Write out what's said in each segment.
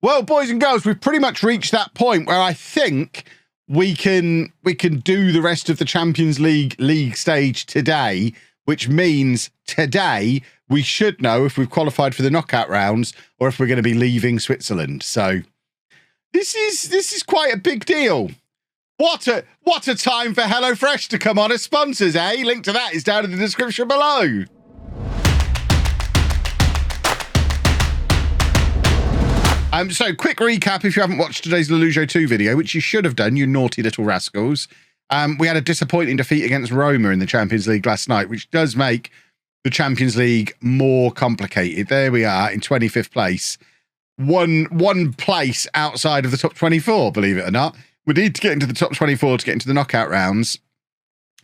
Well, boys and girls, we've pretty much reached that point where I think we can do the rest of the Champions League stage today, which means today we should know if we've qualified for the knockout rounds or if we're going to be leaving Switzerland. So this is quite a big deal. What a time for HelloFresh to come on as sponsors, eh? Link to that is down in the description below. So quick recap if you haven't watched today's LOLLUJO 2 video, which you should have done, you naughty little rascals. We had a disappointing defeat against Roma in the Champions League last night, which does make the Champions League more complicated. There we are in 25th place. One place outside of the top 24, believe it or not. We need to get into the top 24 to get into the knockout rounds.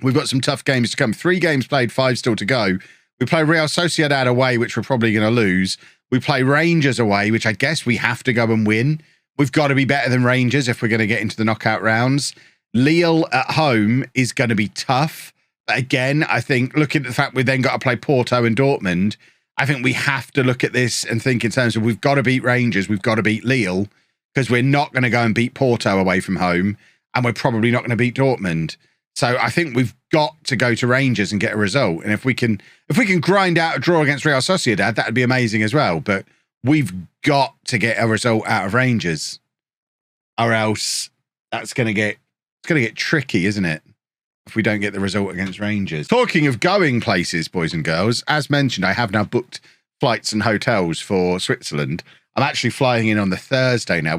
We've got some tough games to come. 3 games played, 5 still to go. We play Real Sociedad away, which we're probably going to lose. We play Rangers away, which I guess we have to go and win. We've got to be better than Rangers if we're going to get into the knockout rounds. Lille at home is going to be tough. But again, I think looking at the fact we've then got to play Porto and Dortmund, I think we have to look at this and think in terms of we've got to beat Rangers, we've got to beat Lille, because we're not going to go and beat Porto away from home, and we're probably not going to beat Dortmund. So I think we've got to go to Rangers and get a result. And if we can grind out a draw against Real Sociedad, that'd be amazing as well. But we've got to get a result out of Rangers, or else it's going to get tricky, isn't it? If we don't get the result against Rangers. Talking of going places, boys and girls, as mentioned, I have now booked flights and hotels for Switzerland. I'm actually flying in on the Thursday now.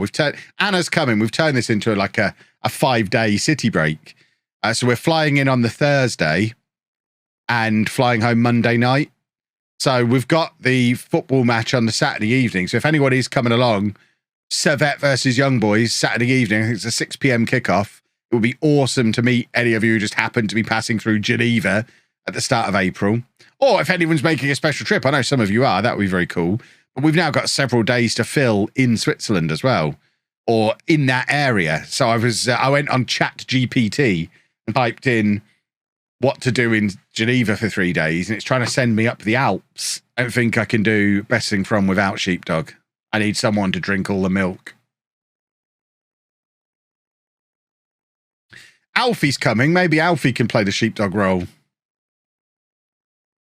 Anna's coming. We've turned this into like a 5-day city break. So we're flying in on the Thursday and flying home Monday night. So we've got the football match on the Saturday evening. So if anybody's coming along, Servette versus Young Boys, Saturday evening, I think it's a 6 p.m. kickoff. It would be awesome to meet any of you who just happen to be passing through Geneva at the start of April. Or if anyone's making a special trip, I know some of you are, that would be very cool. But we've now got several days to fill in Switzerland as well, or in that area. So I went on ChatGPT and typed in what to do in Geneva for 3 days, and it's trying to send me up the Alps. I don't think I can do Best Thing From without Sheepdog. I need someone to drink all the milk. Alfie's coming. Maybe Alfie can play the Sheepdog role.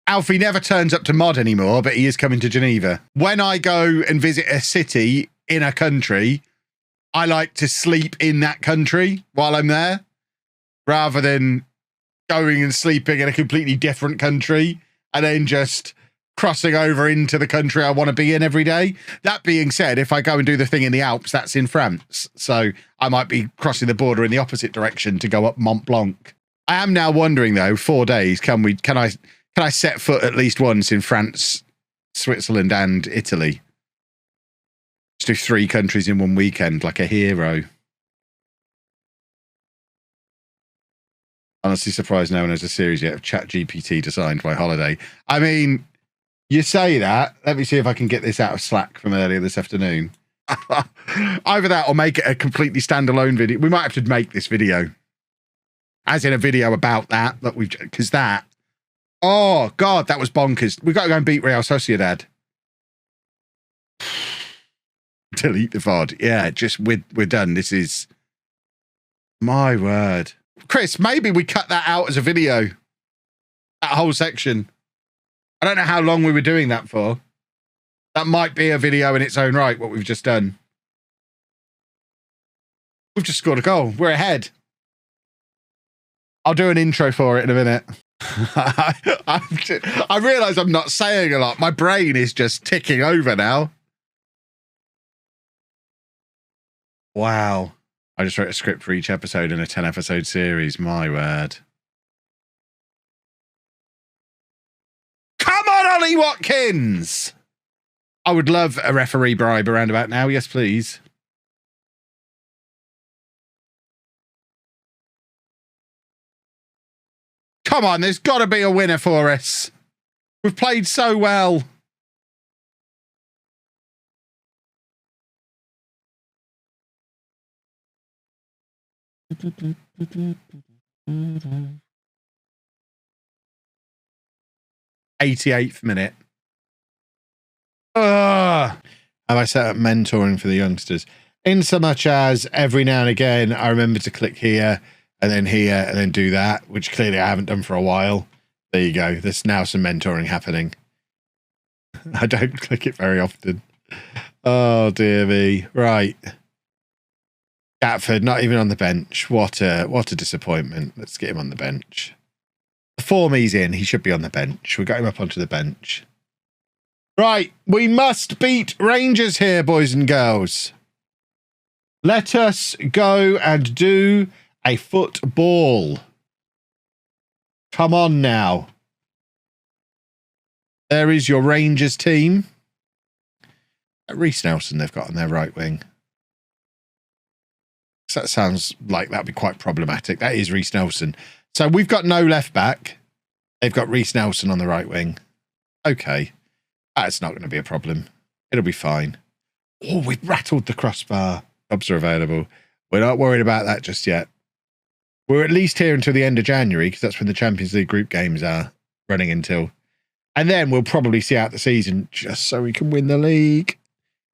Alfie never turns up to mod anymore, but he is coming to Geneva. When I go and visit a city in a country, I like to sleep in that country while I'm there, rather than going and sleeping in a completely different country and then just crossing over into the country I want to be in every day. That being said, if I go and do the thing in the Alps, that's in France. So I might be crossing the border in the opposite direction to go up Mont Blanc. I am now wondering though, 4 days, can I set foot at least once in France, Switzerland and Italy? Just do 3 countries in one weekend like a hero. Honestly surprised no one has a series yet of ChatGPT designed by Holiday. I mean, you say that. Let me see if I can get this out of Slack from earlier this afternoon. Either that or make it a completely standalone video. We might have to make this video. As in a video about that because that. Oh, God, that was bonkers. We've got to go and beat Real Sociedad. Delete the VOD. Yeah, just we're done. This is... My word. Chris, maybe we cut that out as a video. That whole section. I don't know how long we were doing that for. That might be a video in its own right, what we've just done. We've just scored a goal. We're ahead. I'll do an intro for it in a minute. I realise I'm not saying a lot. My brain is just ticking over now. Wow. I just wrote a script for each episode in a 10-episode series. My word. Come on, Ollie Watkins! I would love a referee bribe around about now. Yes, please. Come on, there's got to be a winner for us. We've played so well. '88th minute. Have I set up mentoring for the youngsters? In so much as every now and again, I remember to click here and then do that, which clearly I haven't done for a while. There you go. There's now some mentoring happening. I don't click it very often. Oh, dear me. Right. Gatford, not even on the bench. What a disappointment. Let's get him on the bench. The form he's in, he should be on the bench. We got him up onto the bench. Right. We must beat Rangers here, boys and girls. Let us go and do a football. Come on now. There is your Rangers team. Reece Nelson they've got on their right wing. So that sounds like that'd be quite problematic. That is Reece Nelson. So we've got no left back. They've got Reece Nelson on the right wing. Okay. That's not going to be a problem. It'll be fine. Oh, we've rattled the crossbar. Jobs are available. We're not worried about that just yet. We're at least here until the end of January because that's when the Champions League group games are running until. And then we'll probably see out the season just so we can win the league.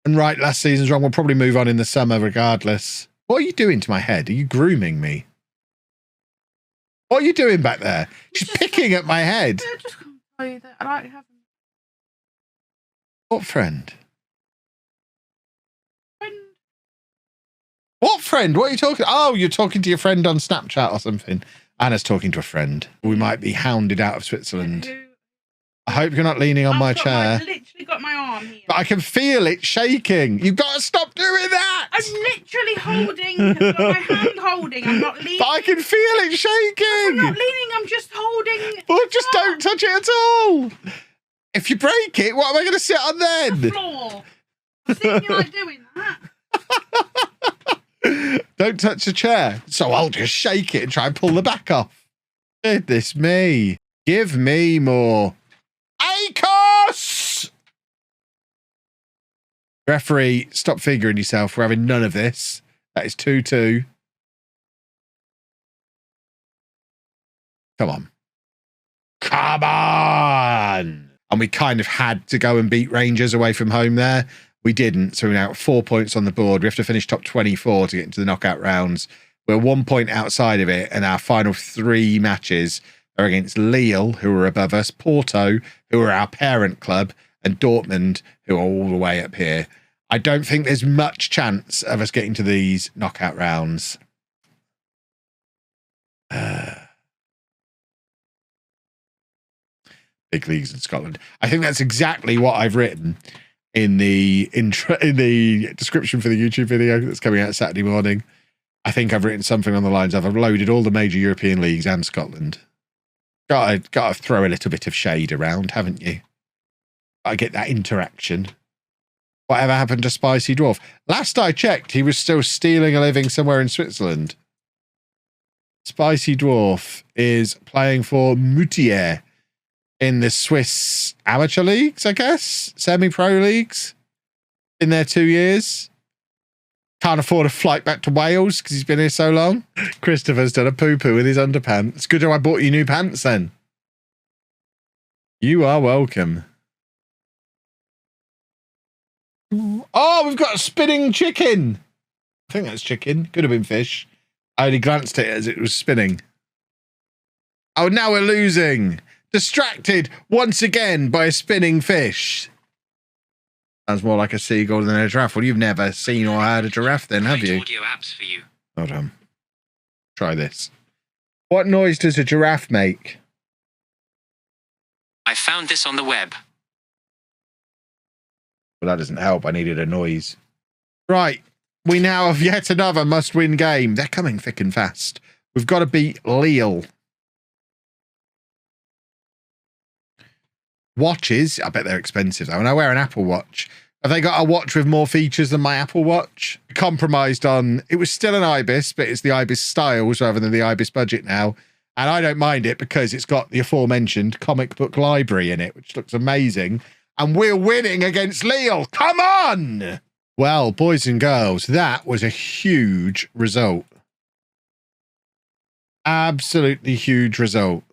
And right, last season's wrong. We'll probably move on in the summer regardless. What are you doing to my head? Are you grooming me? What are you doing back there? She's picking at my head. I just can't tell you that I like having. What friend? Friend. What friend? What are you talking? Oh, you're talking to your friend on Snapchat or something. Anna's talking to a friend. We might be hounded out of Switzerland. I hope you're not leaning on my chair. I've literally got my arm here. But I can feel it shaking. You've got to stop doing that. I'm literally holding. I've got my hand holding. I'm not leaning. But I can feel it shaking. I'm not leaning. I'm just holding. Well, just don't touch it at all. If you break it, what am I going to sit on then? The floor. I've seen you like doing that. Don't touch the chair. So I'll just shake it and try and pull the back off. Goodness me. Give me more. ACOS! Referee, stop figuring yourself. We're having none of this. That is 2-2. Come on. Come on! And we kind of had to go and beat Rangers away from home there. We didn't, so we're now 4 points on the board. We have to finish top 24 to get into the knockout rounds. We're 1 point outside of it, and our final 3 matches are against Lille, who are above us, Porto, who are our parent club, and Dortmund, who are all the way up here. I don't think there's much chance of us getting to these knockout rounds. Big leagues in Scotland. I think that's exactly what I've written in the intro, in the description for the YouTube video that's coming out Saturday morning. I think I've written something on the lines of I've loaded all the major European leagues and Scotland. Got to throw a little bit of shade around, haven't you? I get that interaction. Whatever happened to Spicy Dwarf? Last I checked, he was still stealing a living somewhere in Switzerland. Spicy Dwarf is playing for Moutier in the Swiss amateur leagues, I guess. Semi-pro leagues. Been there 2 years. Can't afford a flight back to Wales because he's been here so long. Christopher's done a poo-poo with his underpants. Good job I bought you new pants then. You are welcome. Oh, we've got a spinning chicken. I think that's chicken. Could have been fish. I only glanced at it as it was spinning. Oh, now we're losing. Distracted once again by a spinning fish. Sounds more like a seagull than a giraffe. Well, you've never seen or heard a giraffe then, have you? Audio apps for you. Hold on. Try this. What noise does a giraffe make? I found this on the web. Well, that doesn't help. I needed a noise. Right. We now have yet another must-win game. They're coming thick and fast. We've got to beat Lille. Watches, I bet they're expensive though. And I wear an Apple Watch. Have they got a watch with more features than my Apple Watch? Compromised on, it was still an Ibis, but it's the Ibis styles rather than the Ibis budget now. And I don't mind it because it's got the aforementioned comic book library in it, which looks amazing. And we're winning against Lille. Come on! Well, boys and girls, that was a huge result. Absolutely huge result.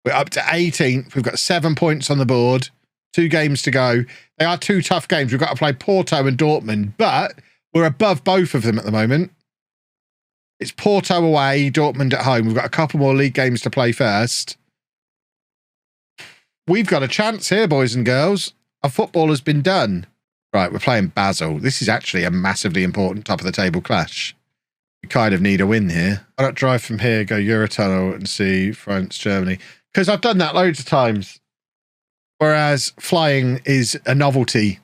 We're up to 18th. We've got 7 points on the board. 2 games to go. They are 2 tough games. We've got to play Porto and Dortmund, but we're above both of them at the moment. It's Porto away, Dortmund at home. We've got a couple more league games to play first. We've got a chance here, boys and girls. Our football has been done. Right, we're playing Basel. This is actually a massively important top-of-the-table clash. We kind of need a win here. Why not drive from here, go Eurotunnel and see France, Germany? Because I've done that loads of times. Whereas flying is a novelty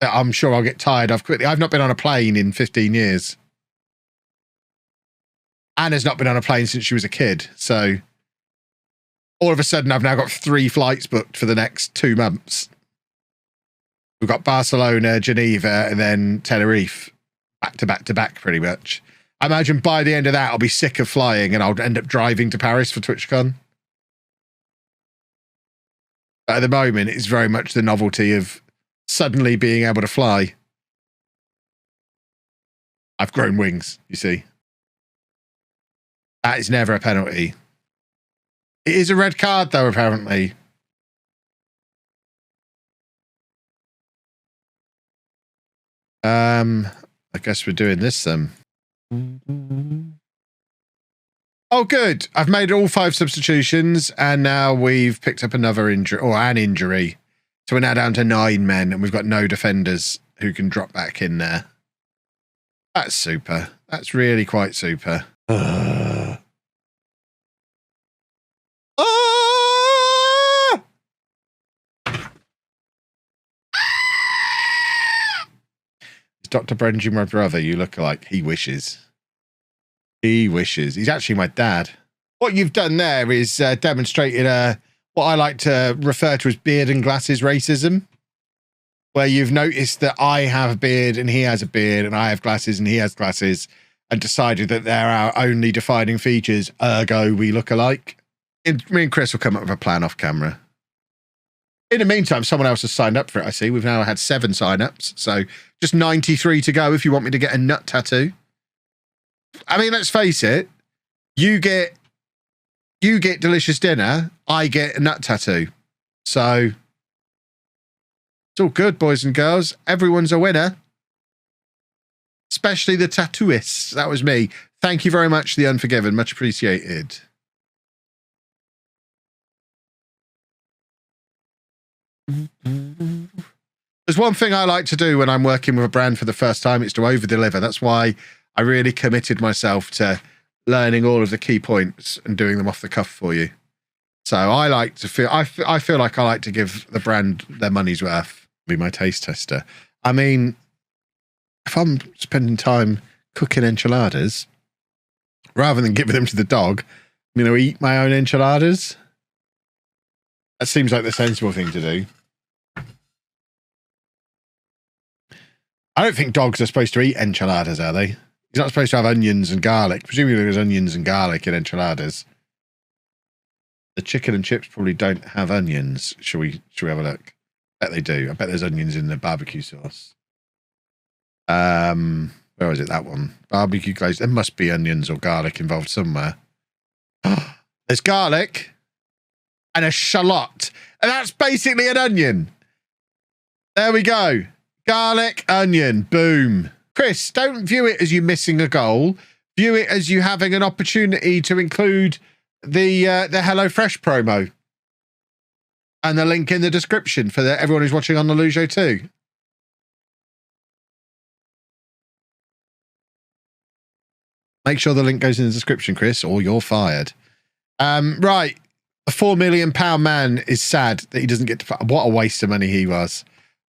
that I'm sure I'll get tired of quickly. I've not been on a plane in 15 years. Anna's not been on a plane since she was a kid. So all of a sudden, I've now got 3 flights booked for the next 2 months. We've got Barcelona, Geneva, and then Tenerife. Back to back to back, pretty much. I imagine by the end of that, I'll be sick of flying and I'll end up driving to Paris for TwitchCon. But at the moment, it's very much the novelty of suddenly being able to fly. I've grown wings, you see. That is never a penalty. It is a red card, though, apparently. I guess we're doing this then. Oh, good. I've made all 5 substitutions, and now we've picked up another injury, or an injury. So we're now down to 9 men, and we've got no defenders who can drop back in there. That's super. That's really quite super. Dr. Brenji, my brother, you look like he wishes. He wishes. He's actually my dad. What you've done there is demonstrated what I like to refer to as beard and glasses racism, where you've noticed that I have a beard and he has a beard and I have glasses and he has glasses and decided that they're our only defining features, ergo we look alike. Me and Chris will come up with a plan off camera. In the meantime, someone else has signed up for it, I see. We've now had 7 sign-ups, so just 93 to go if you want me to get a nut tattoo. I mean, let's face it. You get delicious dinner, I get a nut tattoo. So it's all good, boys and girls. Everyone's a winner. Especially the tattooists. That was me. Thank you very much, The Unforgiven. Much appreciated. There's one thing I like to do when I'm working with a brand for the first time. It's to over-deliver. That's why I really committed myself to learning all of the key points and doing them off the cuff for you. So I like to feel, I feel like I like to give the brand their money's worth. Be my taste tester. I mean, if I'm spending time cooking enchiladas, rather than giving them to the dog, I'm going to eat my own enchiladas. That seems like the sensible thing to do. I don't think dogs are supposed to eat enchiladas, are they? He's not supposed to have onions and garlic. Presumably there's onions and garlic in enchiladas. The chicken and chips probably don't have onions. Shall we have a look? I bet they do. I bet there's onions in the barbecue sauce. Where is it? That one. Barbecue glaze. There must be onions or garlic involved somewhere. There's garlic and a shallot. And that's basically an onion. There we go. Garlic, onion, boom. Chris, don't view it as you missing a goal. View it as you having an opportunity to include the HelloFresh promo. And the link in the description for everyone who's watching on the LOLLUJO too. Make sure the link goes in the description, Chris, or you're fired. Right. A £4 million man is sad that he doesn't get to... What a waste of money he was.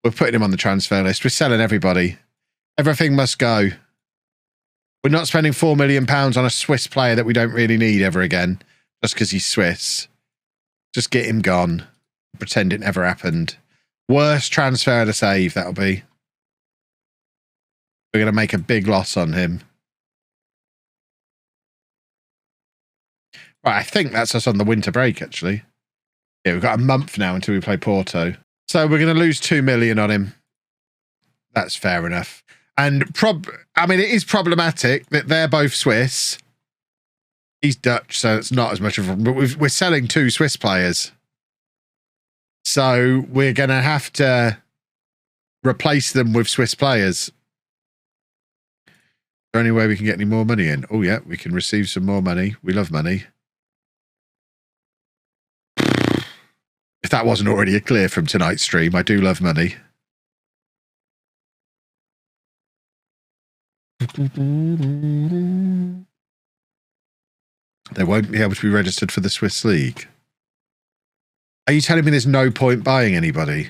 We're putting him on the transfer list. We're selling everybody. Everything must go. We're not spending £4 million on a Swiss player that we don't really need ever again, just because he's Swiss. Just get him gone. Pretend it never happened. Worst transfer to save, that'll be. We're going to make a big loss on him. Right, I think that's us on the winter break, actually. Yeah, we've got a month now until we play Porto. So we're going to lose 2 million on him. That's fair enough. And I mean, it is problematic that they're both Swiss. He's Dutch, so it's not as much of a... But we're selling 2 Swiss players. So we're going to have to replace them with Swiss players. Is there any way we can get any more money in? Oh, yeah, we can receive some more money. We love money. If that wasn't already a clear from tonight's stream, I do love money. They won't be able to be registered for the Swiss League. Are you telling me there's no point buying anybody?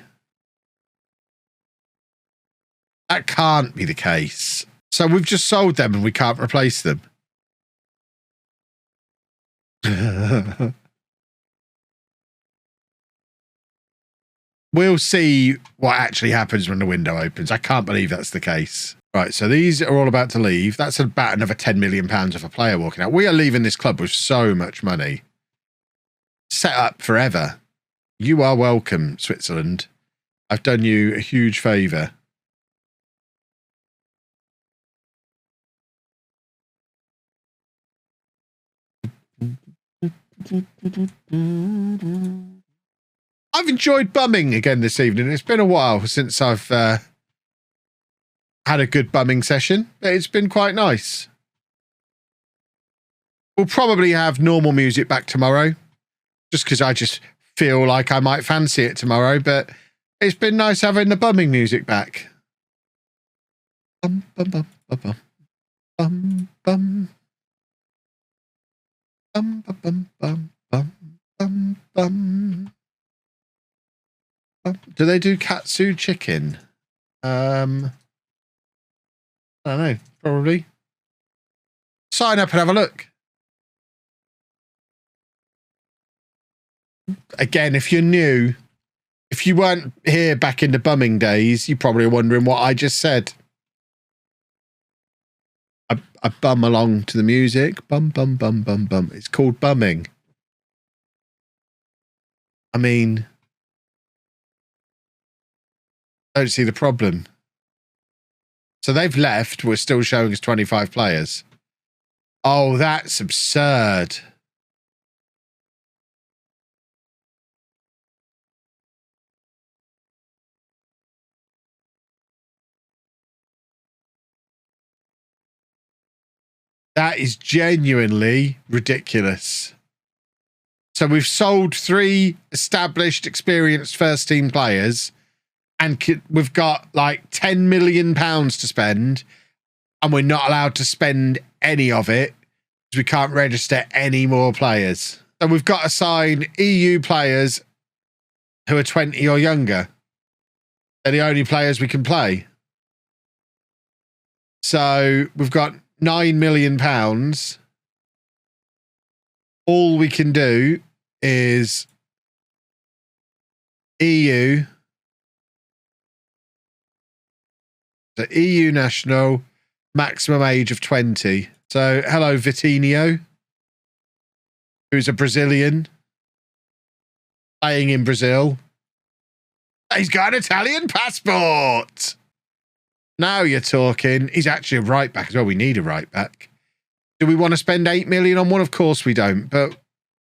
That can't be the case. So we've just sold them and we can't replace them. We'll see what actually happens when the window opens. I can't believe that's the case. Right, so these are all about to leave. That's about another £10 million of a player walking out. We are leaving this club with so much money. Set up forever. You are welcome, Switzerland. I've done you a huge favour. I've enjoyed bumming again this evening. It's been a while since I've had a good bumming session. It's been quite nice. We'll probably have normal music back tomorrow, just because I just feel like I might fancy it tomorrow, but it's been nice having the bumming music back. Bum, bum, bum, bum, bum. Bum, bum. Bum, bum, bum, bum, bum, bum, bum. Do they do katsu chicken? I don't know. Probably. Sign up and have a look. Again, if you're new, if you weren't here back in the bumming days, you're probably wondering what I just said. I bum along to the music. Bum, bum, bum, bum, bum. It's called bumming. I mean, I don't see the problem. So they've left. We're still showing us 25 players. Oh, that's absurd. That is genuinely ridiculous. So we've sold 3 established, experienced first-team players, and we've got like £10 million to spend, and we're not allowed to spend any of it because we can't register any more players. So we've got to sign EU players who are 20 or younger. They're the only players we can play. So we've got £9 million. All we can do is EU. The EU national, maximum age of 20. So, hello, Vitinho, who's a Brazilian, playing in Brazil. He's got an Italian passport. Now you're talking. He's actually a right back as well. We need a right back. Do we want to spend 8 million on one? Of course we don't, but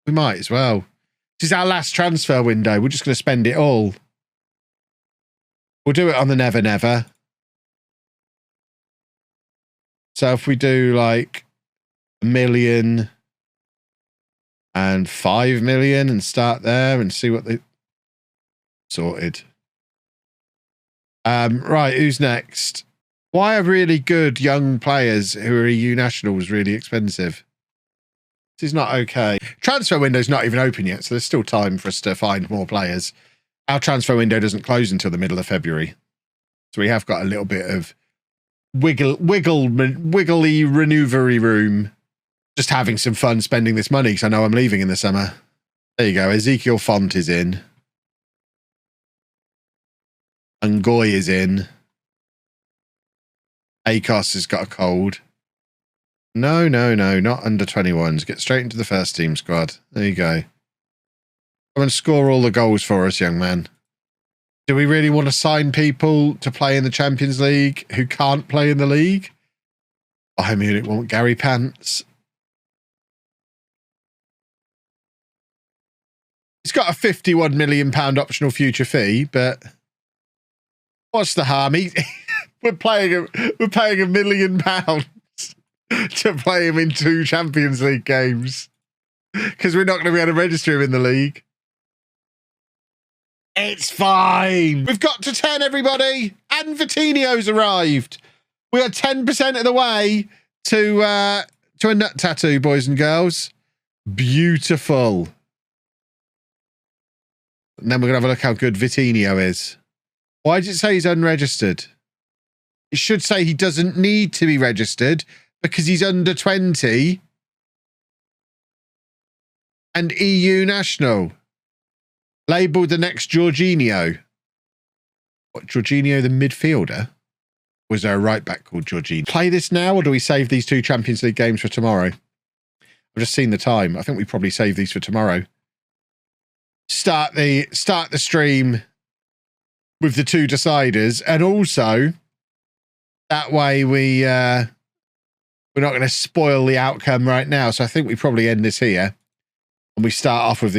we might as well. This is our last transfer window. We're just going to spend it all. We'll do it on the Never Never. So if we do like 1 million and 5 million and start there and see what they sorted. Right, who's next? Why are really good young players who are EU nationals really expensive? This is not okay. Transfer window's not even open yet, so there's still time for us to find more players. Our transfer window doesn't close until the middle of February. So we have got a little bit of wiggly maneuvery room. Just having some fun spending this money because I know I'm leaving in the summer. There you go. Ezekiel Font is in. Ngoy is in. Akos has got a cold. No, not under 21s. Get straight into the first team squad. There you go. Come and score all the goals for us, young man. Do we really want to sign people to play in the Champions League who can't play in the league? Bayern Munich want Gary Pants. He's got a £51 million optional future fee, but what's the harm? We're paying £1 million to play him in 2 Champions League games because we're not going to be able to register him in the league. It's fine. We've got to 10, everybody, and Vitinho's arrived. We are 10% of the way to a nut tattoo, boys and girls. Beautiful. And then we're going to have a look how good Vitinho is. Why did it say he's unregistered? It should say he doesn't need to be registered because he's under 20 and EU national. Labelled the next Jorginho. What, Jorginho the midfielder? Was there a right back called Jorginho? Play this now, or do we save these 2 Champions League games for tomorrow? I've just seen the time. I think we probably save these for tomorrow. Start the stream with the 2 deciders, and also that way we're not going to spoil the outcome right now. So I think we probably end this here and we start off with these